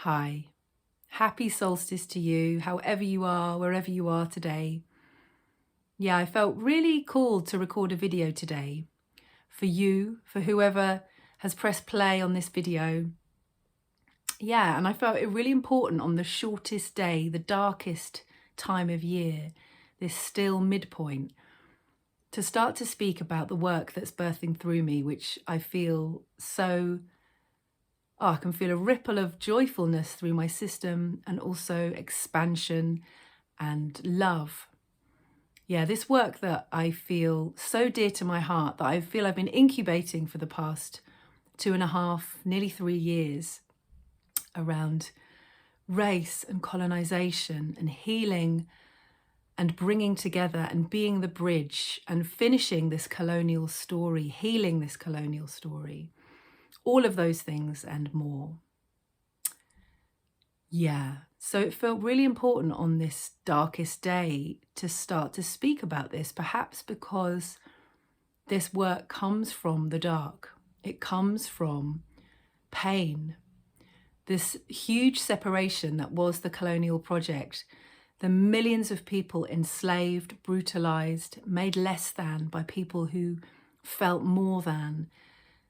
Hi, happy solstice to you, however you are, wherever you are today. Yeah, I felt really called to record a video today for you, for whoever has pressed play on this video. Yeah, and I felt it really important on the shortest day, the darkest time of year, this still midpoint, to start to speak about the work that's birthing through me, which I feel so I can feel a ripple of joyfulness through my system and also expansion and love. Yeah, this work that I feel so dear to my heart that I feel I've been incubating for the past 2.5, nearly 3 years around race and colonization and healing and bringing together and being the bridge and finishing this colonial story, healing this colonial story. All of those things and more. Yeah, so it felt really important on this darkest day to start to speak about this, perhaps because this work comes from the dark. It comes from pain. This huge separation that was the colonial project, the millions of people enslaved, brutalized, made less than by people who felt more than,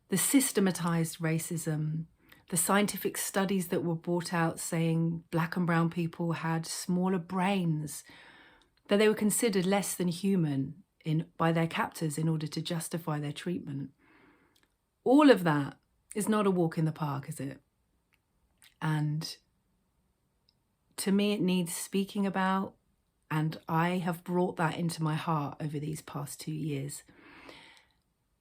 the systematized racism, the scientific studies that were brought out saying black and brown people had smaller brains, that they were considered less than human by their captors in order to justify their treatment. All of that is not a walk in the park, is it? And to me, it needs speaking about, and I have brought that into my heart over these past 2 years.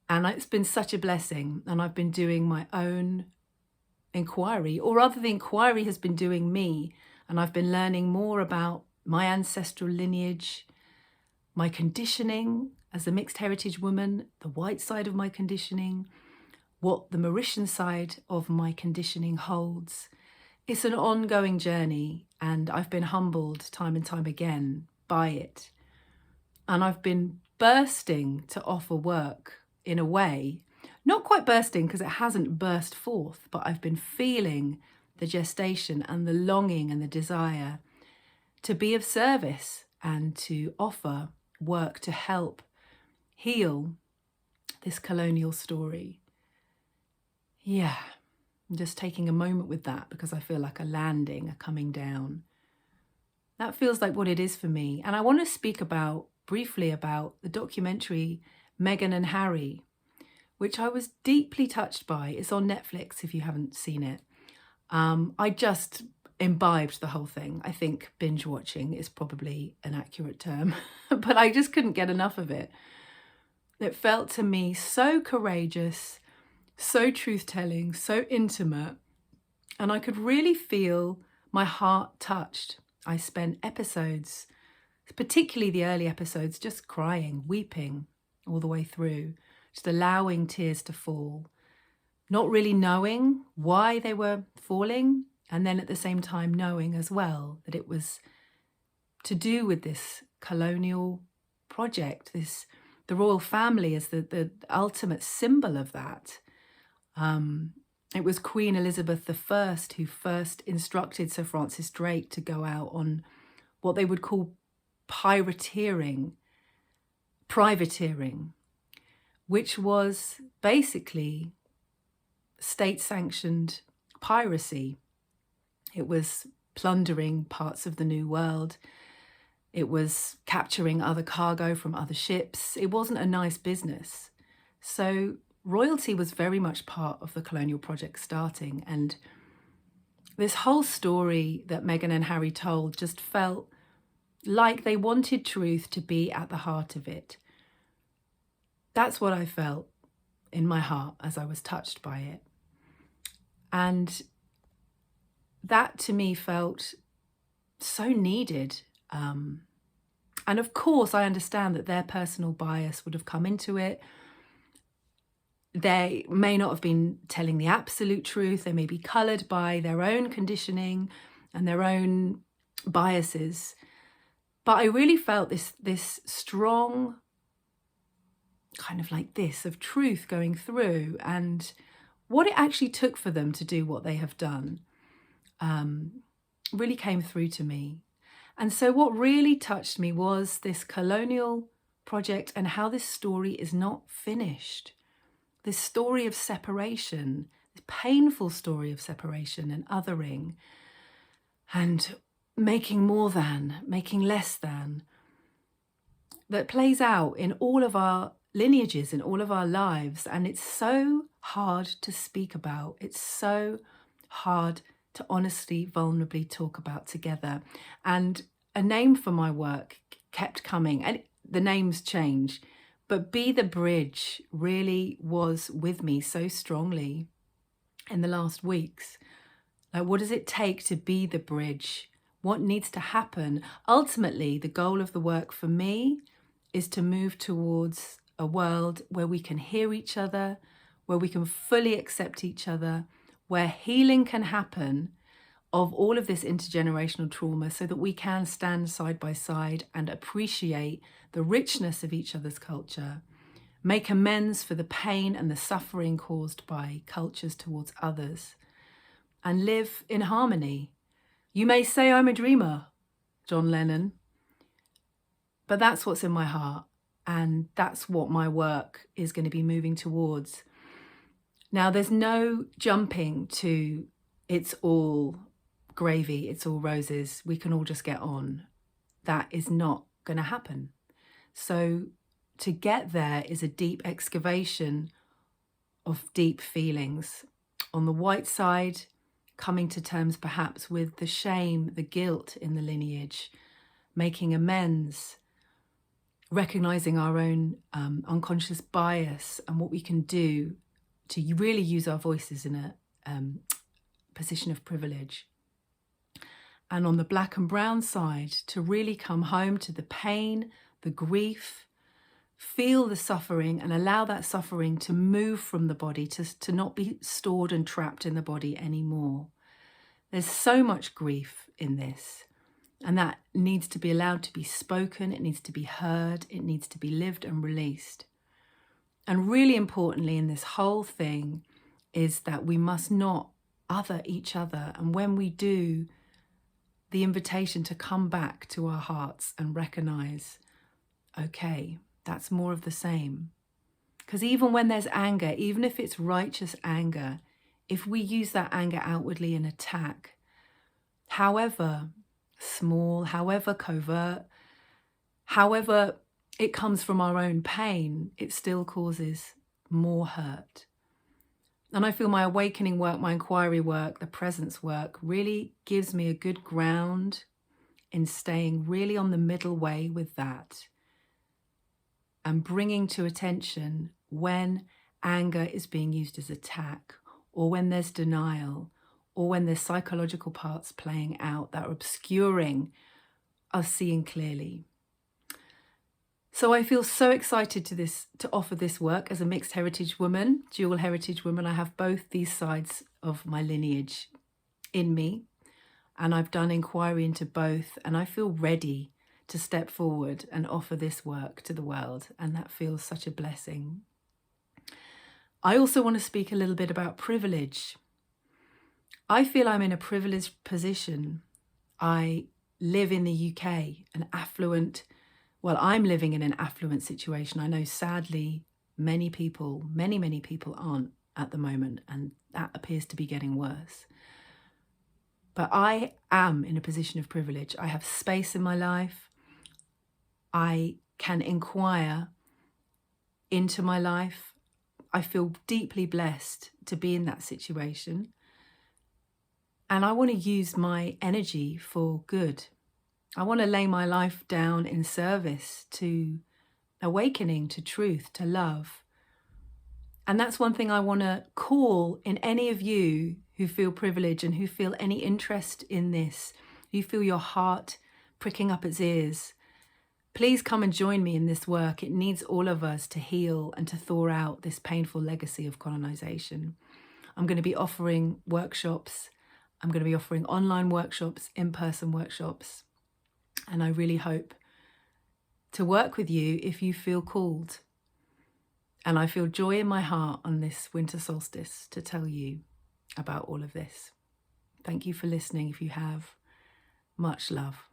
And it's been such a blessing, and I've been doing my own inquiry, or rather the inquiry has been doing me, and I've been learning more about my ancestral lineage, my conditioning as a mixed heritage woman, the white side of my conditioning, what the Mauritian side of my conditioning holds. It's an ongoing journey, and I've been humbled time and time again by it. And I've been bursting to offer work in a way, not quite bursting because it hasn't burst forth, but I've been feeling the gestation and the longing and the desire to be of service and to offer work to help heal this colonial story. Yeah, I'm just taking a moment with that because I feel like a landing, a coming down. That feels like what it is for me. And I want to speak briefly about the documentary Meghan and Harry, which I was deeply touched by. It's on Netflix if you haven't seen it. I just imbibed the whole thing. I think binge watching is probably an accurate term, but I just couldn't get enough of it. It felt to me so courageous, so truth-telling, so intimate, and I could really feel my heart touched. I spent episodes, particularly the early episodes, just crying, weeping all the way through, just allowing tears to fall, not really knowing why they were falling, and then at the same time knowing as well that it was to do with this colonial project, the royal family is the ultimate symbol of that. It was Queen Elizabeth I who first instructed Sir Francis Drake to go out on what they would call privateering, which was basically state-sanctioned piracy. It was plundering parts of the New World. It was capturing other cargo from other ships. It wasn't a nice business. So royalty was very much part of the colonial project starting. And this whole story that Meghan and Harry told just felt like they wanted truth to be at the heart of it. That's what I felt in my heart as I was touched by it. And that to me felt so needed. And of course, I understand that their personal bias would have come into it. They may not have been telling the absolute truth. They may be coloured by their own conditioning and their own biases. But I really felt this strong kind of like this of truth going through and what it actually took for them to do what they have done. really came through to me. And so what really touched me was this colonial project and how this story is not finished. This story of separation, this painful story of separation and othering and making more than, making less than, that plays out in all of our lineages, in all of our lives. And it's so hard to speak about. It's so hard to honestly, vulnerably talk about together. And a name for my work kept coming, and the names change, but Be the Bridge really was with me so strongly in the last weeks. Like, what does it take to be the bridge? What needs to happen? Ultimately, the goal of the work for me is to move towards a world where we can hear each other, where we can fully accept each other, where healing can happen of all of this intergenerational trauma so that we can stand side by side and appreciate the richness of each other's culture, make amends for the pain and the suffering caused by cultures towards others, and live in harmony. You may say I'm a dreamer, John Lennon, but that's what's in my heart, and that's what my work is going to be moving towards. Now, there's no jumping to it's all gravy, it's all roses, we can all just get on. That is not going to happen. So to get there is a deep excavation of deep feelings. On the white side, coming to terms perhaps with the shame, the guilt in the lineage, making amends, recognizing our own unconscious bias and what we can do to really use our voices in a position of privilege. And on the black and brown side, to really come home to the pain, the grief, feel the suffering and allow that suffering to move from the body, to not be stored and trapped in the body anymore. There's so much grief in this, and that needs to be allowed to be spoken, it needs to be heard, it needs to be lived and released. And really importantly in this whole thing is that we must not other each other. And when we do, the invitation to come back to our hearts and recognize, okay, that's more of the same. Because even when there's anger, even if it's righteous anger, if we use that anger outwardly in attack, however small, however covert, however it comes from our own pain, it still causes more hurt. And I feel my awakening work, my inquiry work, the presence work really gives me a good ground in staying really on the middle way with that and bringing to attention when anger is being used as attack, or when there's denial, or when there's psychological parts playing out that are obscuring us seeing clearly. So I feel so excited to offer this work as a mixed heritage woman, dual heritage woman. I have both these sides of my lineage in me, and I've done inquiry into both, and I feel ready to step forward and offer this work to the world, and that feels such a blessing. I also want to speak a little bit about privilege. I feel I'm in a privileged position. I live in the UK, an affluent, well, I'm living in an affluent situation. I know sadly many people aren't at the moment, and that appears to be getting worse. But I am in a position of privilege. I have space in my life. I can inquire into my life. I feel deeply blessed to be in that situation. And I want to use my energy for good. I want to lay my life down in service to awakening, to truth, to love. And that's one thing I want to call in any of you who feel privileged and who feel any interest in this, who feel your heart pricking up its ears. Please come and join me in this work. It needs all of us to heal and to thaw out this painful legacy of colonization. I'm going to be offering workshops. I'm going to be offering online workshops, in-person workshops. And I really hope to work with you if you feel called. And I feel joy in my heart on this winter solstice to tell you about all of this. Thank you for listening if you have. Much love.